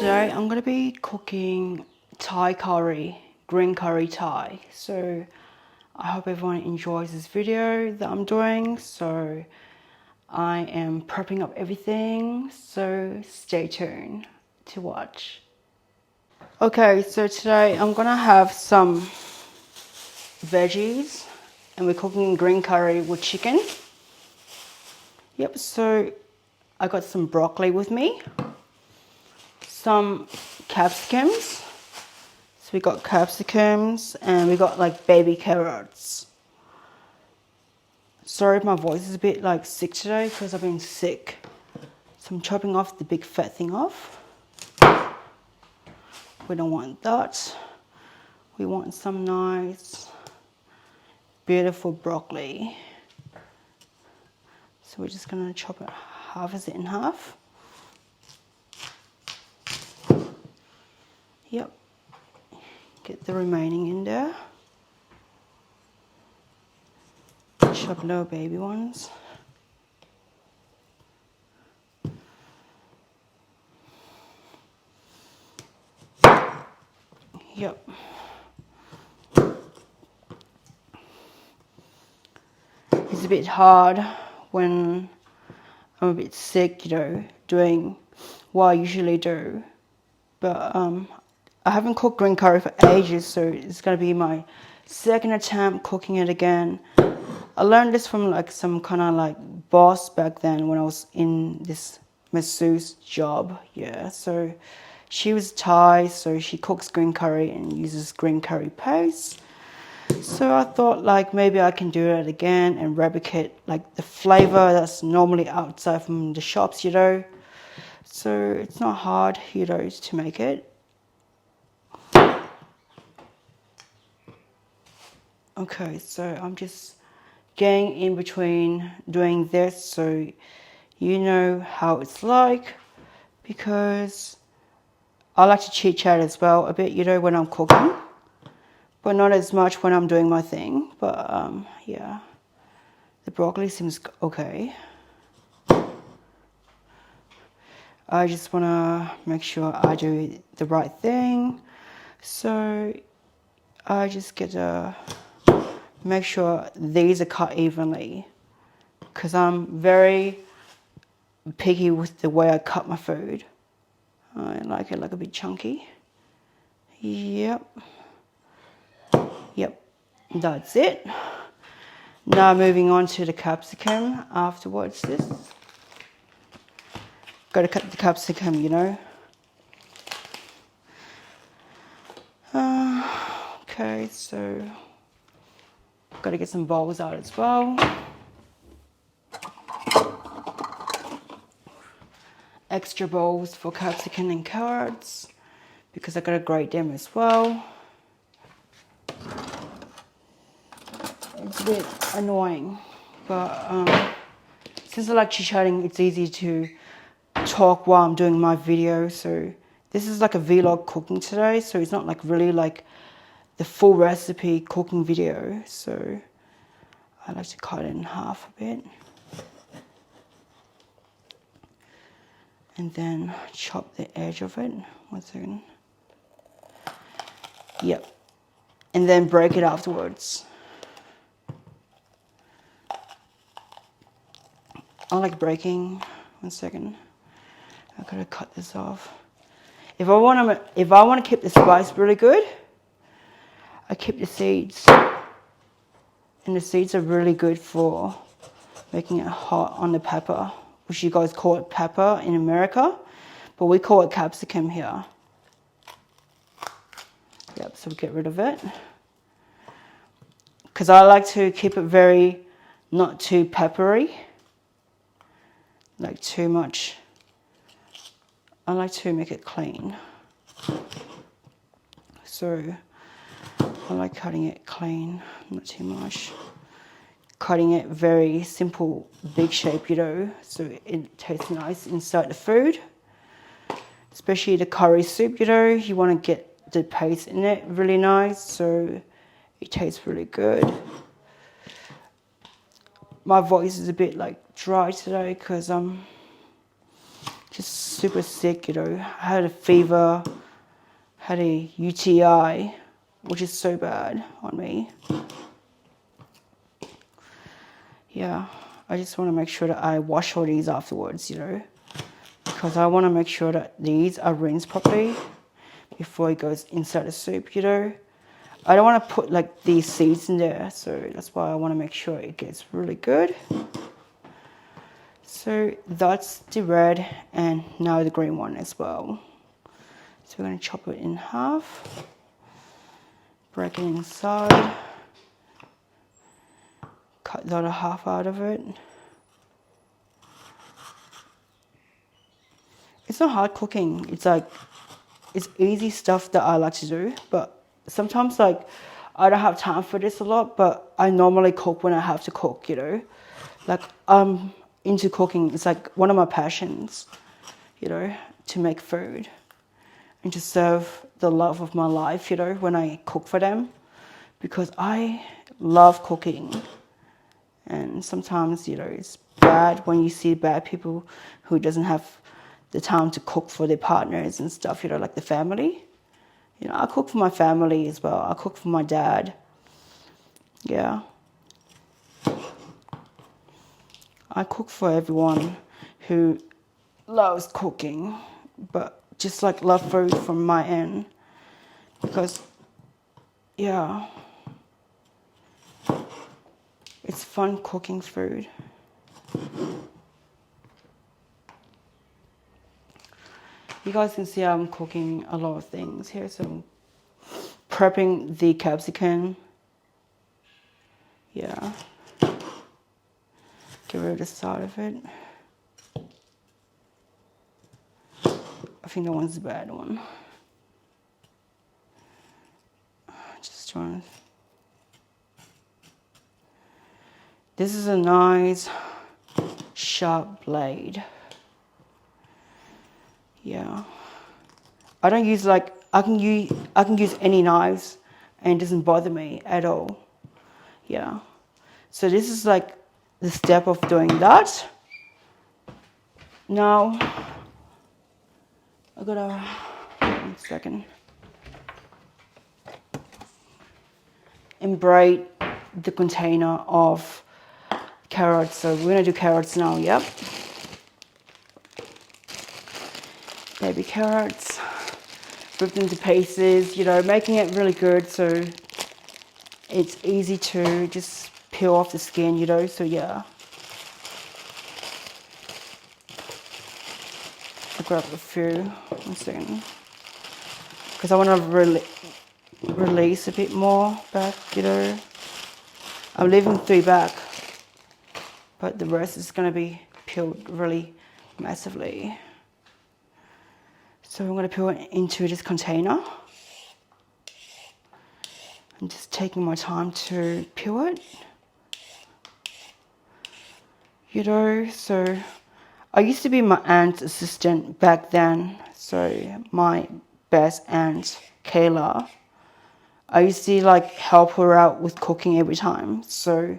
today I'm going to be cooking Thai curry, green curry Thai. So I hope everyone enjoys this video that I'm doing. So I am prepping up everything, so stay tuned to watch. Okay, so today I'm going to have some veggies and we're cooking green curry with chicken. Yep, so I got some broccoli with me, some capsicums. So we got capsicums and we got like baby carrots. Sorry if my voice is a bit like sick today because I've been sick. So I'm chopping off the big fat thing off. We don't want that. We want some nice, beautiful broccoli. So we're just gonna chop it, half it in half. Yep. Get the remaining in there. Chop little baby ones. Yep. It's a bit hard when I'm a bit sick, you know, doing what I usually do. But I haven't cooked green curry for ages, so it's going to be my second attempt cooking it again. I learned this from like some kind of like boss back then when I was in this masseuse job. Yeah, so she was Thai, so she cooks green curry and uses green curry paste. So I thought like maybe I can do it again and replicate like the flavor that's normally outside from the shops, you know. So it's not hard, you know, to make it. Okay, so I'm just getting in between doing this so you know how it's like, because I like to chit chat as well a bit, you know, when I'm cooking, but not as much when I'm doing my thing. But yeah, the broccoli seems okay. I just want to make sure I do the right thing, so I just get to make sure these are cut evenly, because I'm very picky with the way I cut my food. I like it like a bit chunky. Yep, that's it. Now moving on to the capsicum afterwards. Got to cut the capsicum, you know. Okay, so got to get some bowls out as well. Extra bowls for capsicum and carrots because I got to grate them as well. It's a bit annoying, but since I like chit-chatting, it's easy to talk while I'm doing my video. So this is like a vlog cooking today, so it's not like really like the full recipe cooking video. So I like to cut it in half a bit and then chop the edge of it. 1 second. Yep, and then break it afterwards. I like breaking. 1 second. I gotta cut this off. If I want to keep the spice really good, I keep the seeds, and the seeds are really good for making it hot on the pepper, which you guys call it pepper in America, but we call it capsicum here. Yep, so get rid of it, because I like to keep it very, not too peppery, like too much. I like to make it clean, so I like cutting it clean, not too much. Cutting it very simple, big shape, you know, so it tastes nice inside the food. Especially the curry soup, you know, you want to get the paste in it really nice, so it tastes really good. My voice is a bit like dry today because I'm just super sick, you know. I had a fever, had a UTI, which is so bad on me. Yeah, I just want to make sure that I wash all these afterwards, you know, because I want to make sure that these are rinsed properly before it goes inside the soup, you know. I don't want to put like these seeds in there, so that's why I want to make sure it gets really good. So that's the red and now the green one as well. So we're going to chop it in half, break it inside, cut the other half out of it. It's not hard cooking. It's like, it's easy stuff that I like to do, but sometimes like I don't have time for this a lot, but I normally cook when I have to cook, you know. Like I'm into cooking. It's like one of my passions, you know, to make food and to serve the love of my life, you know, when I cook for them, because I love cooking. And sometimes, you know, it's bad when you see bad people who doesn't have the time to cook for their partners and stuff, you know, like the family. You know, I cook for my family as well. I cook for my dad. Yeah. I cook for everyone who loves cooking, but just like love food from my end. Because, yeah, it's fun cooking food. You guys can see I'm cooking a lot of things here. So I'm prepping the capsicum. Yeah. Get rid of the side of it. I think that one's the bad one. Just trying to... This is a nice sharp blade. Yeah. I don't use like, I can use any knives and it doesn't bother me at all. Yeah. So this is like the step of doing that. Now, I gotta, 1 second. Embrace the container of carrots. So we're gonna do carrots now, yep. Baby carrots, rip them to pieces, you know, making it really good so it's easy to just peel off the skin, you know, so yeah. I'll grab a few, 1 second, because I want to release a bit more back, you know. I'm leaving 3 back, but the rest is going to be peeled really massively. So I'm going to peel it into this container. I'm just taking my time to peel it. You know, so I used to be my aunt's assistant back then. So my best aunt, Kayla, I used to like help her out with cooking every time. So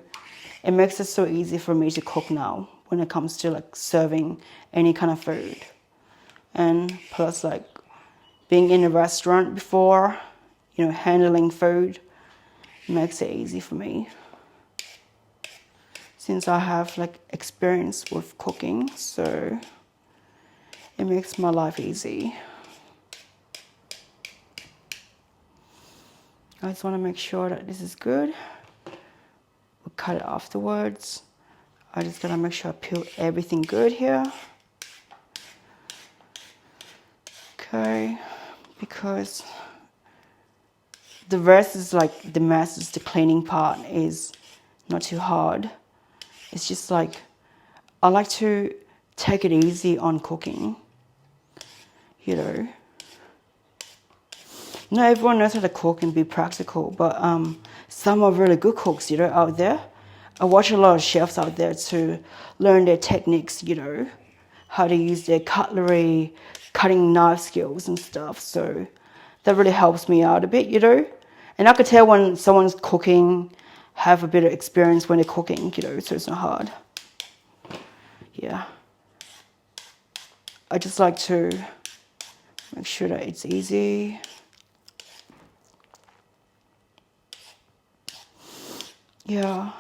it makes it so easy for me to cook now when it comes to like serving any kind of food. And plus like being in a restaurant before, you know, handling food makes it easy for me. Since I have like experience with cooking, so it makes my life easy. I just want to make sure that this is good. We'll cut it afterwards. I just gotta make sure I peel everything good here. Okay, because the rest is like the mess, is the cleaning part is not too hard. It's just like, I like to take it easy on cooking, you know. Not everyone knows how to cook and be practical, but some are really good cooks, you know, out there. I watch a lot of chefs out there to learn their techniques, you know, how to use their cutlery, cutting knife skills and stuff. So that really helps me out a bit, you know. And I could tell when someone's cooking, have a bit of experience when they're cooking, you know, so it's not hard. Yeah. I just like to make sure that it's easy. Yeah.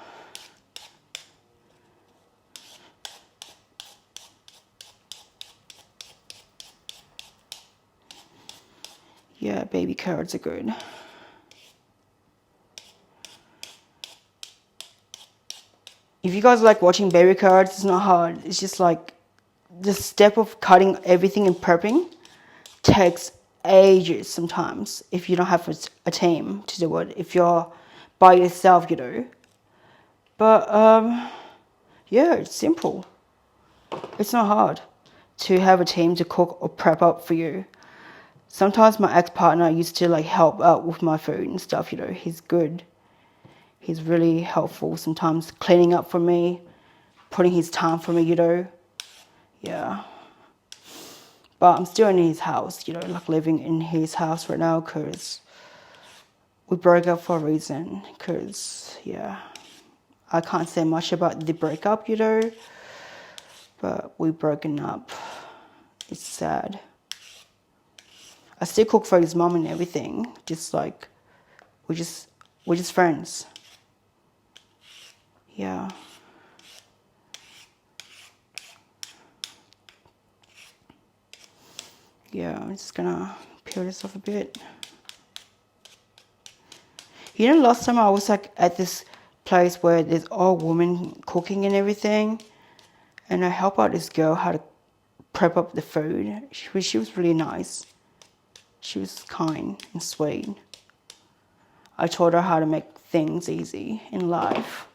Yeah, baby carrots are good. If you guys like watching baby carrots, it's not hard. It's just like the step of cutting everything and prepping takes ages sometimes if you don't have a team to do it. If you're by yourself, you know. But yeah, it's simple. It's not hard to have a team to cook or prep up for you. Sometimes my ex-partner used to like help out with my food and stuff, you know. He's good. He's really helpful sometimes, cleaning up for me, putting his time for me, you know. Yeah. But I'm still in his house, you know, like living in his house right now because we broke up for a reason. Because, yeah, I can't say much about the breakup, you know, but we broken up. It's sad. I still cook for his mom and everything, just like we're just friends. Yeah. Yeah, I'm just gonna peel this off a bit. You know, last time I was like at this place where there's all women cooking and everything, and I help out this girl how to prep up the food. She was really nice. She was kind and sweet. I taught her how to make things easy in life.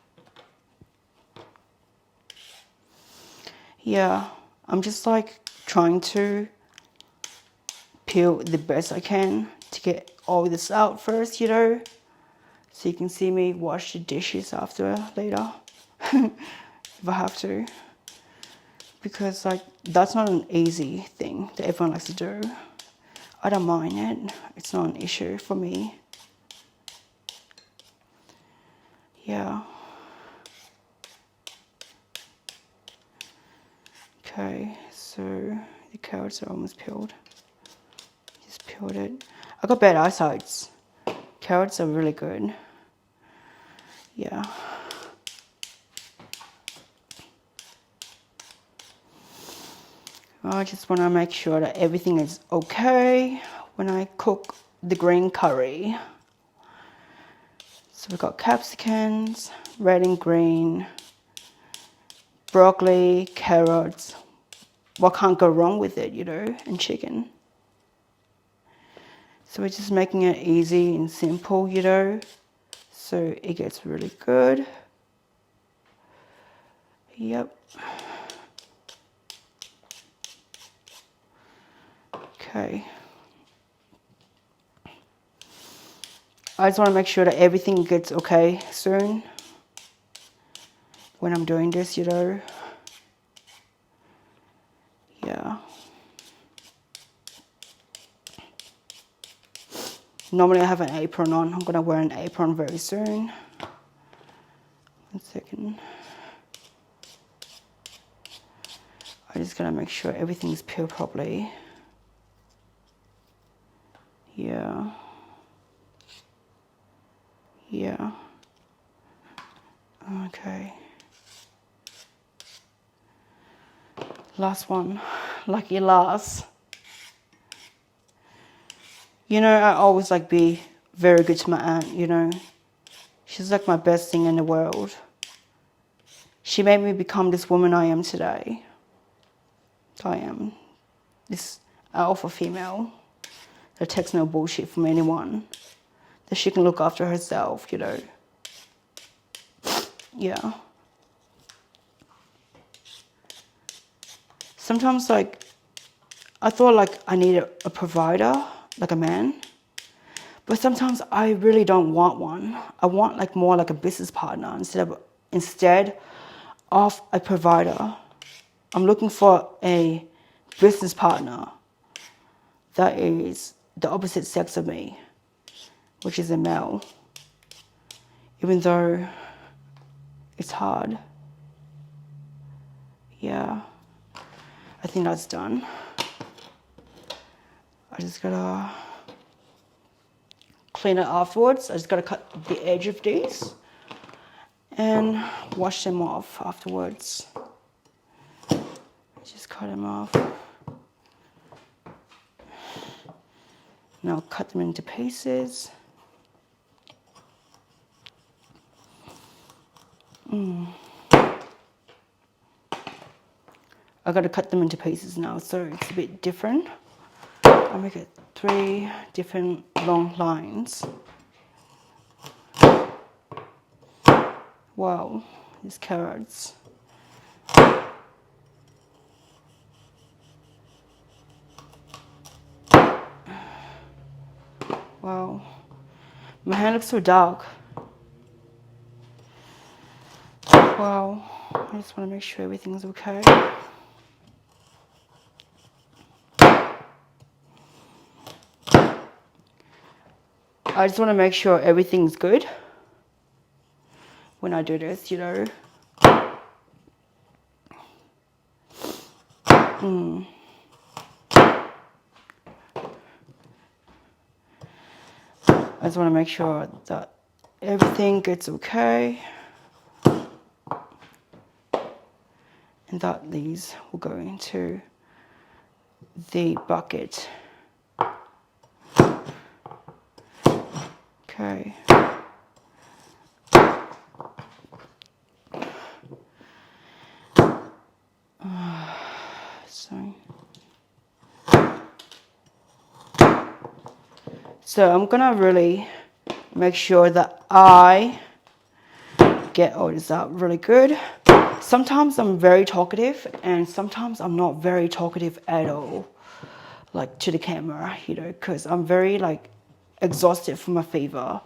Yeah, I'm just like trying to peel the best I can to get all this out first, you know, so you can see me wash the dishes after later if I have to, because like that's not an easy thing that everyone likes to do. I don't mind it. It's not an issue for me. Yeah. Okay, so the carrots are almost peeled. Just peeled it. I got bad eyesight. Carrots are really good. Yeah. I just want to make sure that everything is okay when I cook the green curry. So we've got capsicums, red and green, broccoli, carrots. What can't go wrong with it, you know, and chicken. So we're just making it easy and simple, you know, so it gets really good. Yep. Okay. I just want to make sure that everything gets okay soon when I'm doing this, you know. Yeah. Normally I have an apron on. I'm going to wear an apron very soon. 1 second. I'm just going to make sure everything's peeled properly. Yeah. Yeah. Okay. Last one. Lucky last. You know, I always like be very good to my aunt, you know. She's like my best thing in the world. She made me become this woman I am today. I am this alpha female that takes no bullshit from anyone. That she can look after herself, you know. Yeah. Sometimes, like, I thought, like, I needed a provider, like a man. But sometimes I really don't want one. I want, like, more like a business partner instead of a provider. I'm looking for a business partner that is the opposite sex of me, which is a male. Even though it's hard. Yeah. I think that's done. I just gotta clean it afterwards. I just gotta cut the edge of these and wash them off afterwards. Just cut them off. Now cut them into pieces. I gotta cut them into pieces now, so it's a bit different. I'll make it 3 different long lines. Wow, these carrots. Wow, my hand looks so dark. Wow, I just want to make sure everything's okay. I just want to make sure everything's good when I do this, you know. I just want to make sure that everything gets okay and that these will go into the bucket. Okay. So I'm gonna really make sure that I get all this out really good. Sometimes I'm very talkative and sometimes I'm not very talkative at all, like to the camera, you know, because I'm very like exhausted from a fever.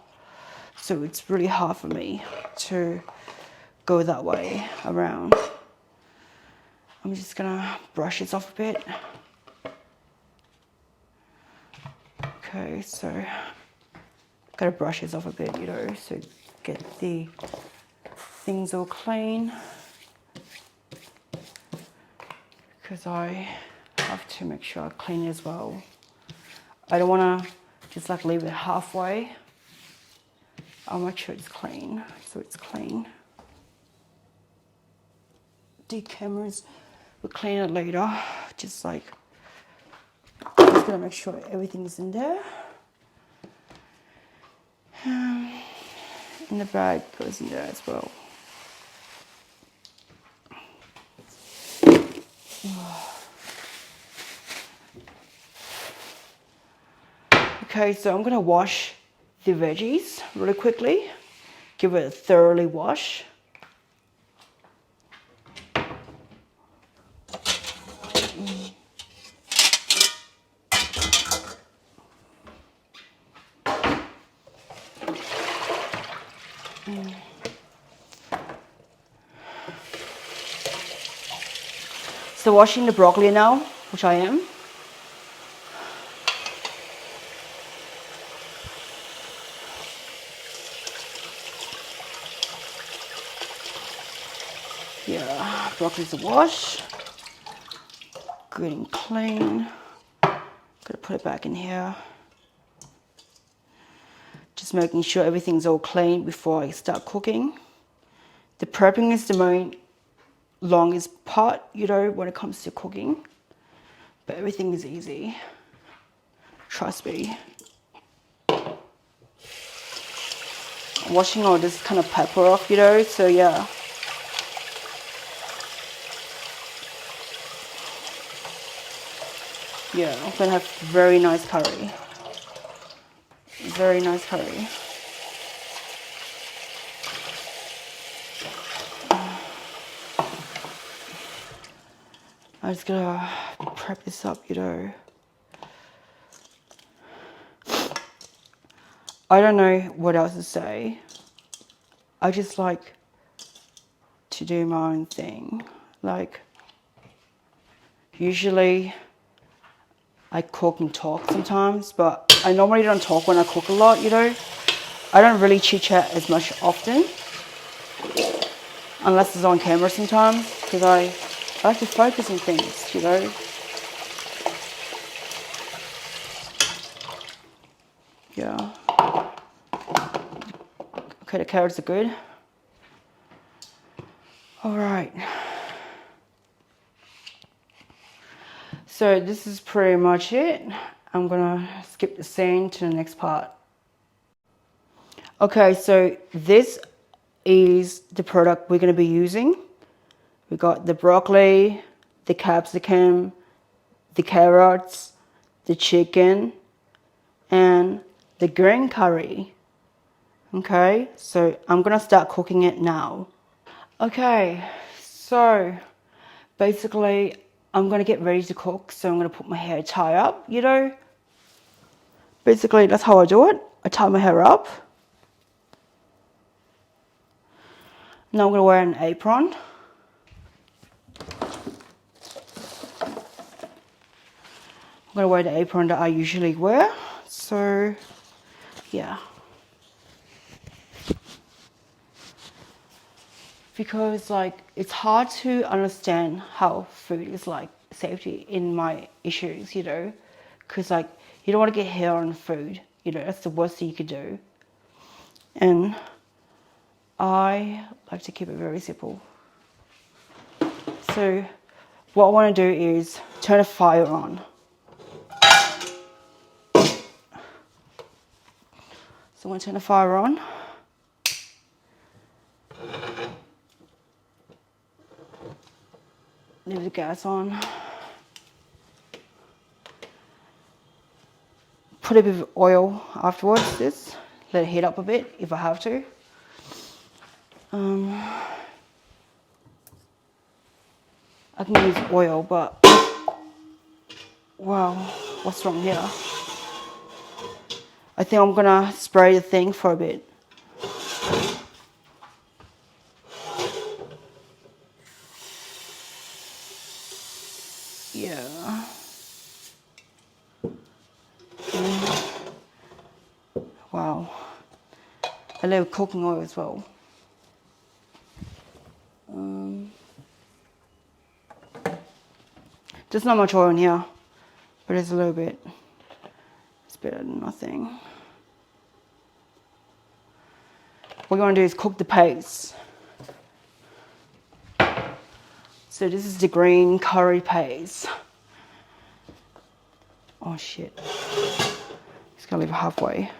So it's really hard for me to go that way around. I'm just gonna brush this off a bit. Okay, so gotta brush this off a bit, you know, so get the things all clean. Because I have to make sure I clean it as well. I don't wanna just like leave it halfway. I'll make sure it's clean, so it's clean. The cameras, we'll clean it later. Just gonna make sure everything's in there. And the bag goes in there as well. Okay, so I'm gonna wash the veggies really quickly. Give it a thoroughly wash. So washing the broccoli now, which I am. Yeah, broccoli's a wash. Good and clean. Gotta put it back in here. Just making sure everything's all clean before I start cooking. The prepping is the longest part, you know, when it comes to cooking. But everything is easy. Trust me. I'm washing all this kind of pepper off, you know, so yeah. Yeah, I'm gonna have very nice curry. Very nice curry. I just gotta prep this up, you know. I don't know what else to say. I just like to do my own thing. Like, usually I cook and talk sometimes, but I normally don't talk when I cook a lot, you know. I don't really chit chat as much often, unless it's on camera sometimes, because I I like to focus on things, you know. Yeah. Okay, the carrots are good. All right. So this is pretty much it. I'm gonna skip the scene to the next part. Okay, so this is the product we're gonna be using. We got the broccoli, the capsicum, the carrots, the chicken, and the green curry. Okay, so I'm gonna start cooking it now. Okay, so basically I'm gonna get ready to cook, so I'm gonna put my hair tie up, you know. Basically that's how I do it. I tie my hair up. Now I'm gonna wear an apron. I'm gonna wear the apron that I usually wear. So yeah. Because like it's hard to understand how food is like safety in my issues, you know, because like you don't want to get hair on food, you know, that's the worst thing you could do. And I like to keep it very simple. So what I want to do is turn a fire on. So I'm going to turn the fire on. Leave the gas on. Put a bit of oil afterwards, this. Let it heat up a bit if I have to. I can use oil, but wow, what's wrong here? I think I'm gonna spray the thing for a bit. Yeah. Wow. A little cooking oil as well. There's not much oil in here, but there's a little bit. It's better than nothing. What you want to do is cook the paste. So this is the green curry paste. Oh shit. Just gotta leave it halfway.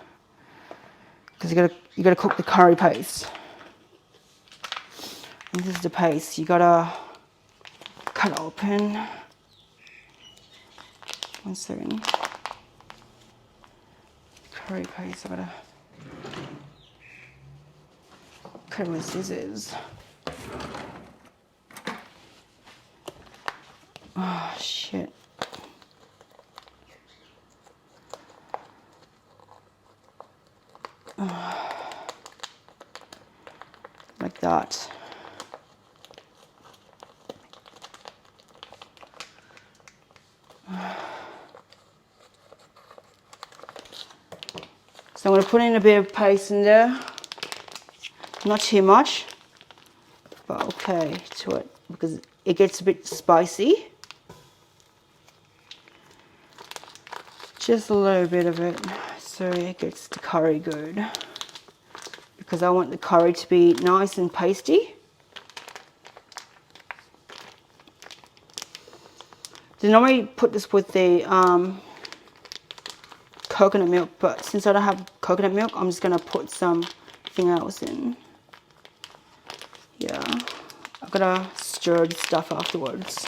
Because you gotta cook the curry paste. And this is the paste. You gotta cut it open. 1 second. Curry paste, I gotta cut it with scissors. Oh shit. Like that. So I'm going to put in a bit of paste in there. Not too much, but okay to it because it gets a bit spicy. Just a little bit of it so it gets the curry good. Because I want the curry to be nice and pasty. They normally put this with the coconut milk, but since I don't have coconut milk, I'm just gonna put something else in. Yeah, I've gotta stir the stuff afterwards.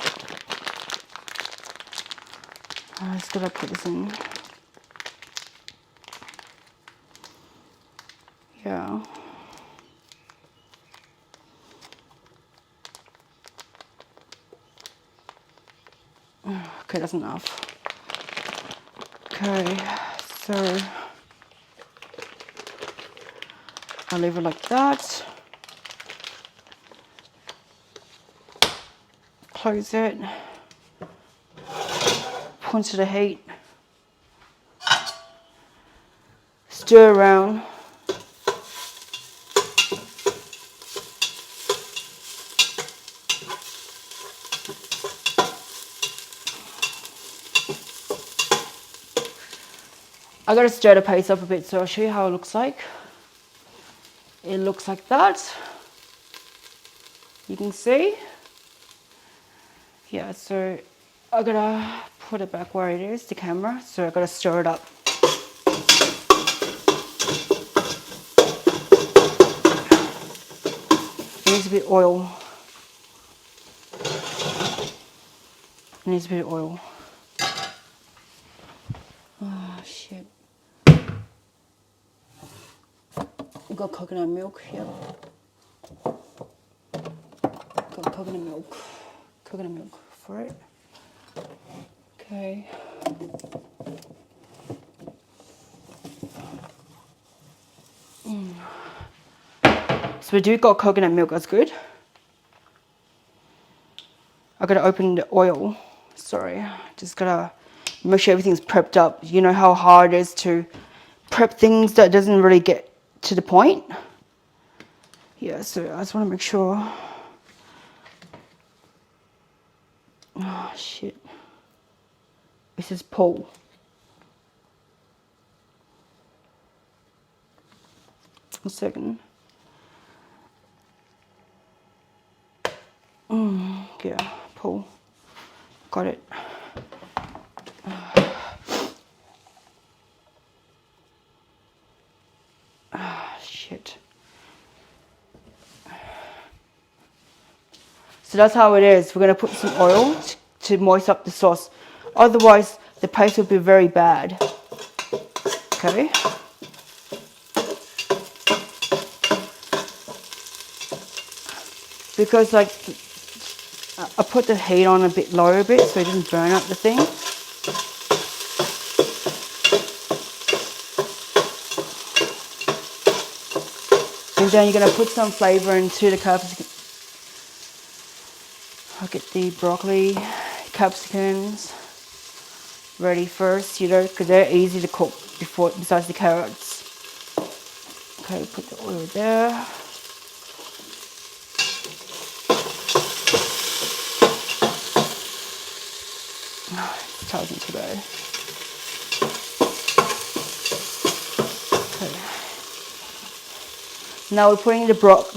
I just gotta put this in. Yeah. Okay, that's enough. Okay, so I'll leave it like that. Close it. Put into the heat. Stir around. I gotta stir the paste up a bit, so I'll show you how it looks like. It looks like that. You can see. Yeah, so I gotta put it back where it is, the camera. So I gotta stir it up. It needs a bit of oil. It needs a bit of oil. Oh shit. We've got coconut milk here. Got coconut milk. Coconut milk for it. Okay. So we do got coconut milk, that's good. I gotta open the oil. Sorry, just gotta make sure everything's prepped up. You know how hard it is to prep things that doesn't really get to the point. Yeah, so I just want to make sure. Oh shit. This is pull. A second. Yeah, pull. Got it. Shit. So that's how it is. We're going to put some oil to moisten up the sauce. Otherwise, the paste will be very bad. Okay. Because like I put the heat on a bit lower a bit so it didn't burn up the thing. And then you're going to put some flavour into the capsicum. I'll get the broccoli, capsicums ready first, you know, because they're easy to cook besides the carrots. Okay, put the oil there. It's charging today. Okay. Now we're putting the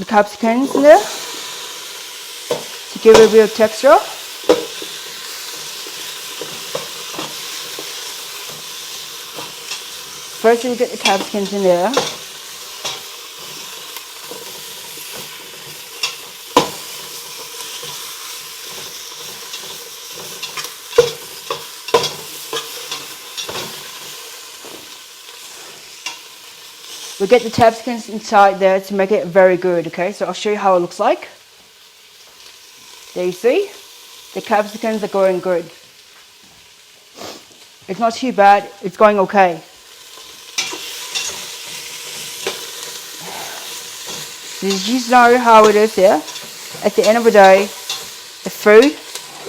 capsicums in there to give it a bit of texture. First you get the capsicums in there. We get the capsicums inside there to make it very good, okay? So I'll show you how it looks like. There you see, the capsicums are going good. It's not too bad, it's going okay. You just know how it is here. At the end of the day, the food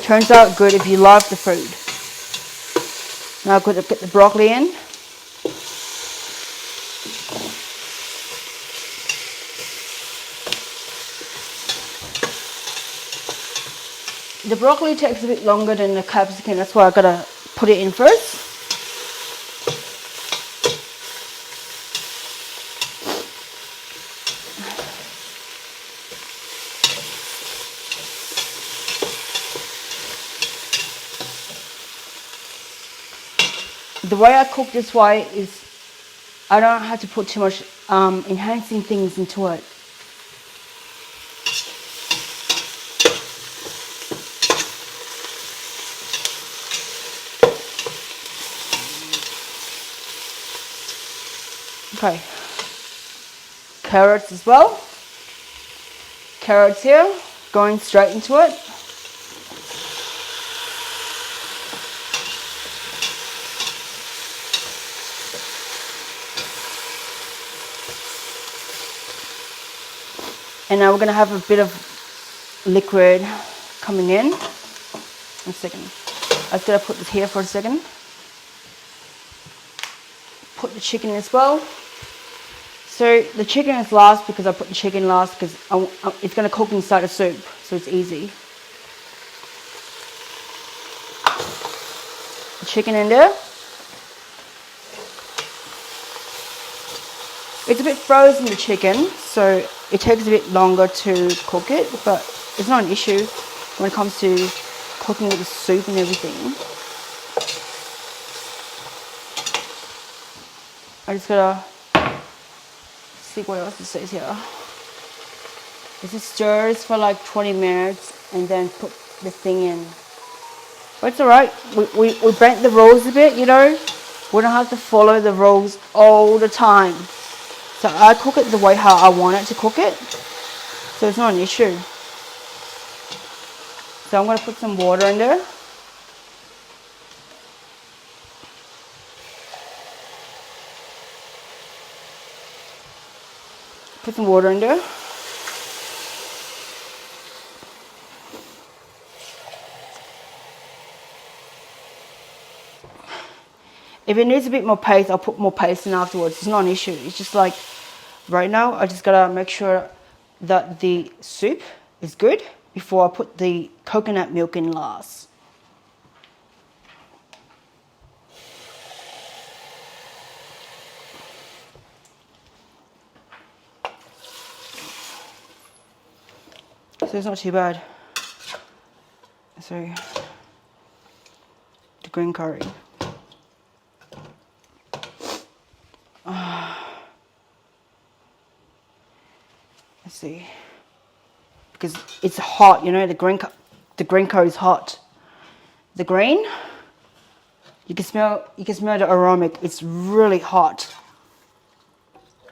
turns out good if you love the food. Now I'm going to get the broccoli in. The broccoli takes a bit longer than the capsicum, that's why I gotta put it in first. The way I cook this way is I don't have to put too much enhancing things into it. Okay, carrots as well. Carrots here, going straight into it. And now we're going to have a bit of liquid coming in. One second. I was going to put this here for a second. Put the chicken as well. So the chicken is last because I put the chicken last because it's going to cook inside the soup, so it's easy. The chicken in there. It's a bit frozen, the chicken, so it takes a bit longer to cook it, but it's not an issue when it comes to cooking with the soup and everything. I just gotta see what else it says here. It just stirs for like 20 minutes and then put the thing in. But it's alright. We bent the rules a bit, you know. We don't have to follow the rules all the time. So I cook it the way how I want it to cook it. So it's not an issue. So I'm going to put some water in there. Put some water in there. If it needs a bit more paste, I'll put more paste in afterwards. It's not an issue. It's just like right now, I just gotta make sure that the soup is good before I put the coconut milk in last. So it's not too bad. So the green curry. Let's see, because it's hot, you know. The green curry is hot. The green, you can smell the aroma. It's really hot.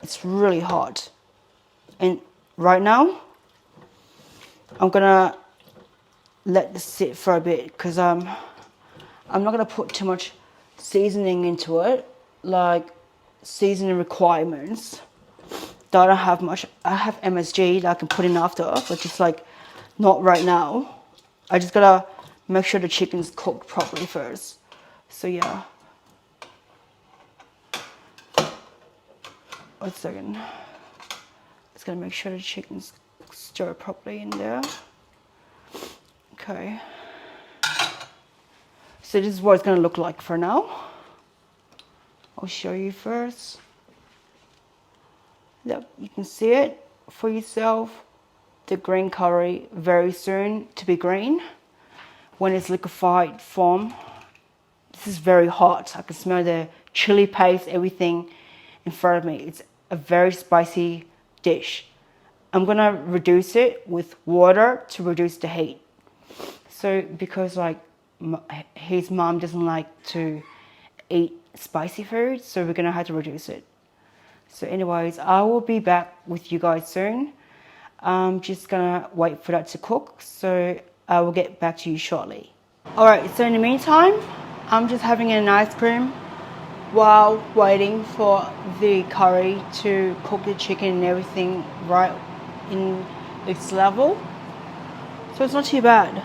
It's really hot. And right now, I'm gonna let this sit for a bit because I'm not gonna put too much seasoning into it, like seasoning requirements. I don't have much. I have MSG that I can put in after, but just like not right now. I just gotta make sure the chicken's cooked properly first. So yeah. 1 second. Just gotta make sure the chicken's stirred properly in there. Okay. So this is what it's gonna look like for now. I'll show you first. Yep, you can see it for yourself. The green curry very soon to be green when it's liquefied form. This is very hot. I can smell the chili paste, everything in front of me. It's a very spicy dish. I'm gonna reduce it with water to reduce the heat. So because like his mom doesn't like to eat spicy food, so we're gonna have to reduce it. So anyways, I will be back with you guys soon. I'm just gonna wait for that to cook, so I will get back to you shortly. Alright, so in the meantime, I'm just having an ice cream while waiting for the curry to cook the chicken and everything right in its level. So it's not too bad.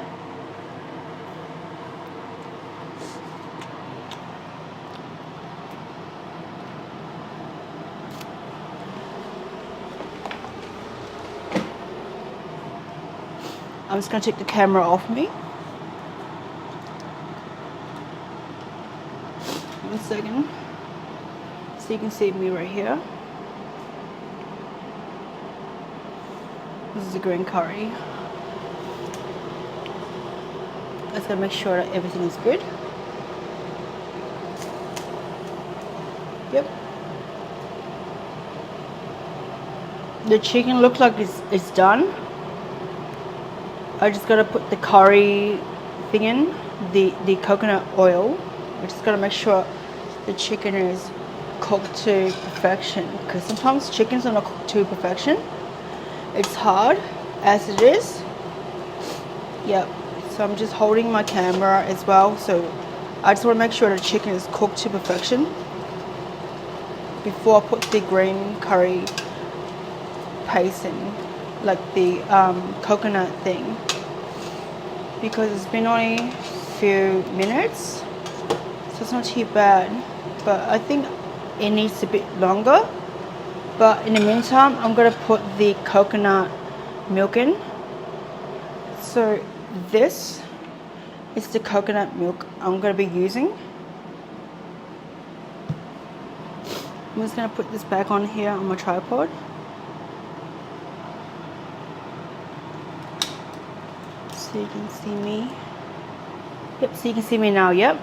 I'm just going to take the camera off me. 1 second. So you can see me right here. This is the green curry. Let's go make sure that everything is good. Yep. The chicken looks like it's done. I just gotta put the curry thing in, the coconut oil. I just gotta make sure the chicken is cooked to perfection, because sometimes chickens are not cooked to perfection. It's hard as it is. Yep. So I'm just holding my camera as well, so I just want to make sure the chicken is cooked to perfection before I put the green curry paste in, like the coconut thing, because it's been only a few minutes, so it's not too bad, but I think it needs a bit longer. But in the meantime, I'm going to put the coconut milk in. So this is the coconut milk I'm going to be using. I'm just gonna put this back on here on my tripod. So you can see me. Yep, so you can see me now, yep.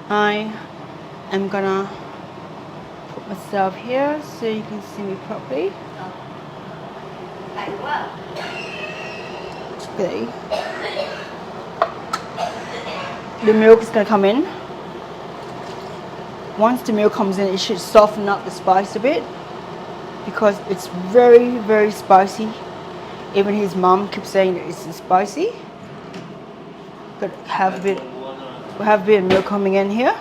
I am gonna put myself here so you can see me properly. Okay. The milk is gonna come in. Once the milk comes in, it should soften up the spice a bit because it's very, very spicy. Even his mum keeps saying that it's spicy. But have a bit, we'll have a bit of milk coming in here.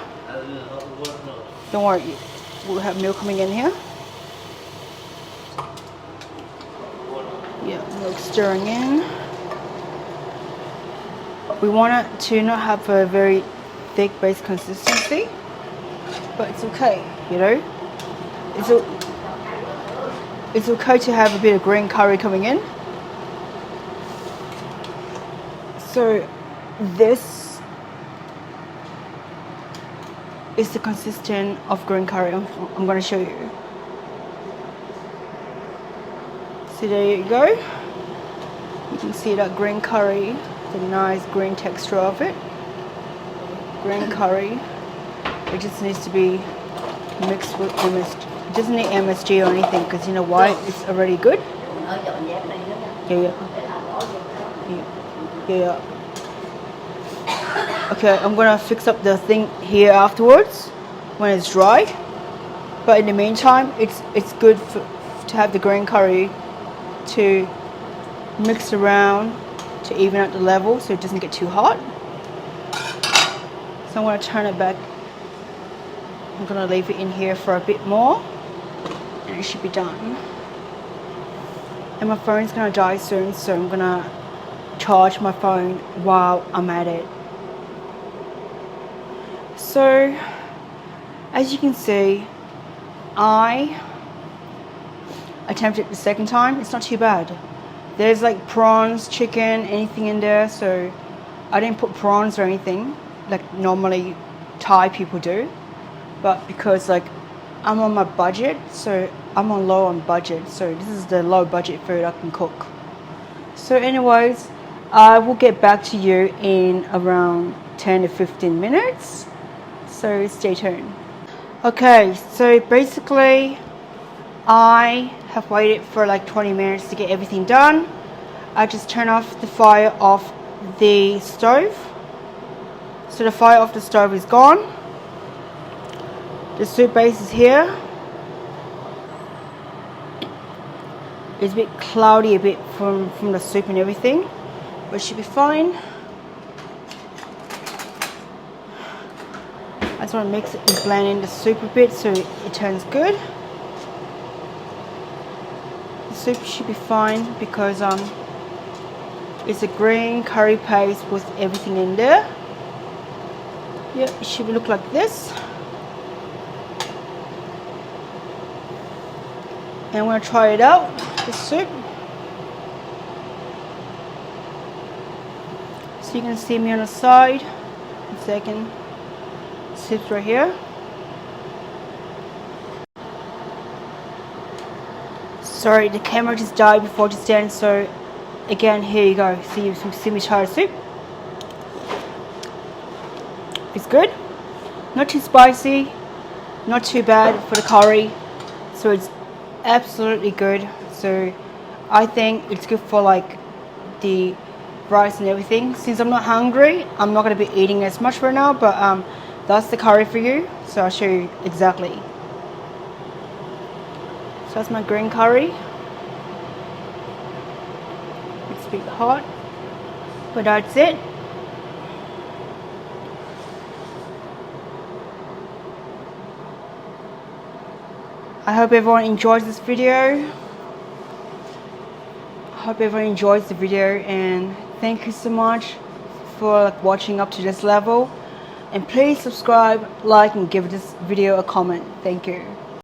Don't worry, we'll have milk coming in here. Yeah, milk stirring in. We want it to not have a very thick base consistency, but it's okay, you know. It's okay to have a bit of green curry coming in. So this is the consistency of green curry. I'm going to show you. So there you go. You can see that green curry, the nice green texture of it. Green curry. It just needs to be mixed with MSG. It doesn't need MSG or anything because you know why? It's already good. Yeah. Okay, I'm gonna fix up the thing here afterwards when it's dry. But in the meantime, it's good to have the green curry to mix around to even out the level so it doesn't get too hot. So I'm gonna turn it back. I'm gonna leave it in here for a bit more, and it should be done. And my phone's gonna die soon, so I'm gonna charge my phone while I'm at it. So, as you can see, I attempted the second time. It's not too bad. There's like prawns, chicken, anything in there, so I didn't put prawns or anything like normally Thai people do. But because like I'm on my budget, so I'm on low on budget, so this is the low budget food I can cook. So anyways, I will get back to you in around 10 to 15 minutes. So stay tuned. Okay, so basically I have waited for like 20 minutes to get everything done. I just turn off the fire off the stove. So the fire off the stove is gone. The soup base is here. It's a bit cloudy a bit from the soup and everything, but it should be fine. I just want to mix it and blend in the soup a bit so it turns good. The soup should be fine because it's a green curry paste with everything in there. Yep, it should look like this. And I'm going to try it out, the soup. So you can see me on the side. A second. Soup's right here. Sorry, the camera just died before just then, so again, here you go. See me try the soup. It's good. Not too spicy, not too bad for the curry. So it's absolutely good. So I think it's good for like the rice and everything. Since I'm not hungry, I'm not going to be eating as much right now, but that's the curry for you. So I'll show you exactly. So that's my green curry. It's a bit hot, but that's it. I hope everyone enjoys this video. I hope everyone enjoys the video, and thank you so much for watching up to this level. And please subscribe, like, and give this video a comment. Thank you.